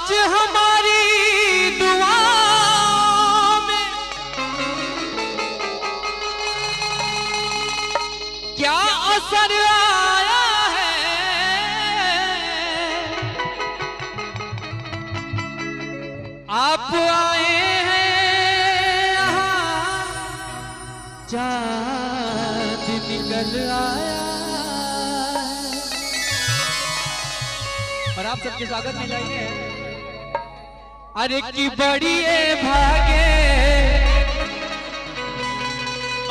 आज हमारी दुआ में क्या असर आया है, आप आए हैं यहाँ चाँद निकल आया और आप सबके स्वागत में जाइए। अरे की बड़ी भागे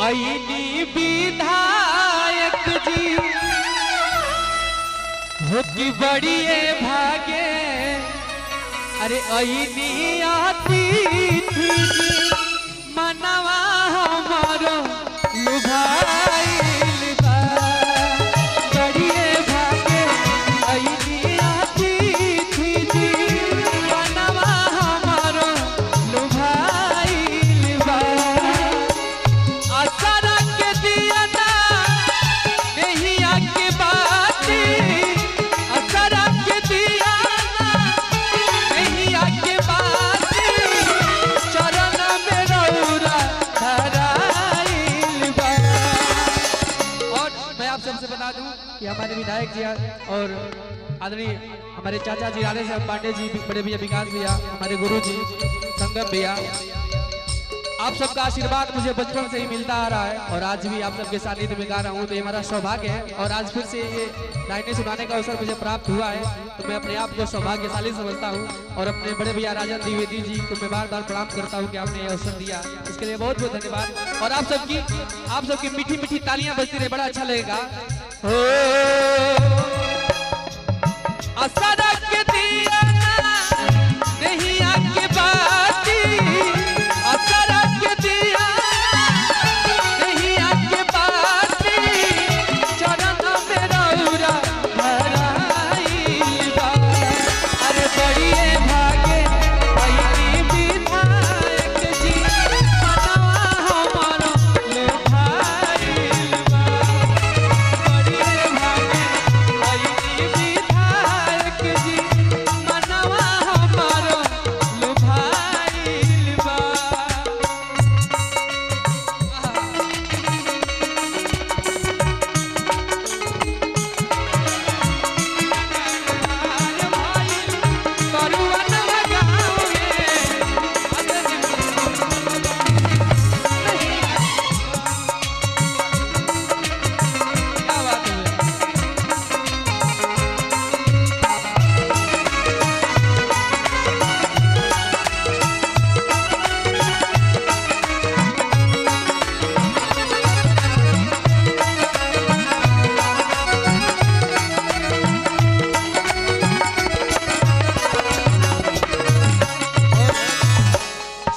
आईनी विधायक जी हो की बड़ी भागे, अरे आईनी आती थी जी मनवा हमारो लुभाई कि हमारे विधायक जी और आदरणीय हमारे चाचा जी आले साहब पांडे जी, बड़े भैया विकास भैया, हमारे गुरु जी संगम भैया, आप सबका आशीर्वाद मुझे बचपन से ही मिलता आ रहा है और आज भी आप सबके सानिध्य में गा रहा हूँ, तो ये हमारा सौभाग्य है। और आज फिर से ये लाइनें सुनाने का अवसर मुझे प्राप्त हुआ है, तो मैं अपने आप को सौभाग्यशाली समझता हूँ और अपने बड़े भैया राजन द्विवेदी जी को मैं बार बार प्रणाम करता हूँ कि आपने ये अवसर दिया, इसके लिए बहुत बहुत धन्यवाद। और आप सबकी मीठी मीठी तालियां बजती रहे, बड़ा अच्छा लगेगा। असर के दिया नहीं आके बाती, असर के दिया नहीं आके बाती, चरण में रौरा भराई बा। अरे बड़ी भागे आईनी विधायक जी मनवा हमारो लुभाई बा। बड़ी भागे आईनी विधायक जी मनवा हमारो लुभाई बा।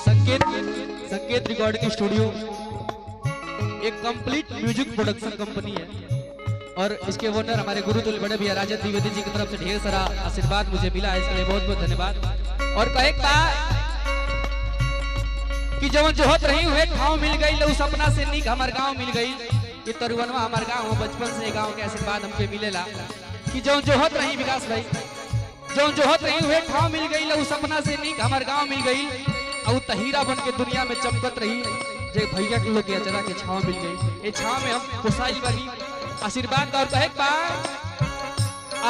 संकेत रिकॉर्डिंग स्टूडियो एक कंप्लीट म्यूजिक प्रोडक्शन कंपनी है और इसके ओनर हमारे गुरुतुल्य बड़े भैया राजन द्विवेदी जी की तरफ से ढेर सारा आशीर्वाद मुझे मिला है, इसके लिए बहुत बहुत धन्यवाद। और कहे कि जब जोहत रही हुए गाँव मिल गई, लो सपना से नीक हमार गाँव मिल गई। ये तरुवनवा हमार गाँव बचपन से गाँव के आशीर्वाद हमके मिलेला कि जो जोहत रही विकास भाई, जो जोहत रही हुए ठाव मिल गई, लो सपना से नीक हमार गाँव मिल गई और तहीरा बन के दुनिया में चमकत रही, जे भैया के लोग के अचरा के छाव मिल गई। ये छाव में हम पोसाई वाली आशीर्वाद। और कहे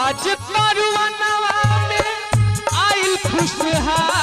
आज तरुवनवा में आइल खुशहाल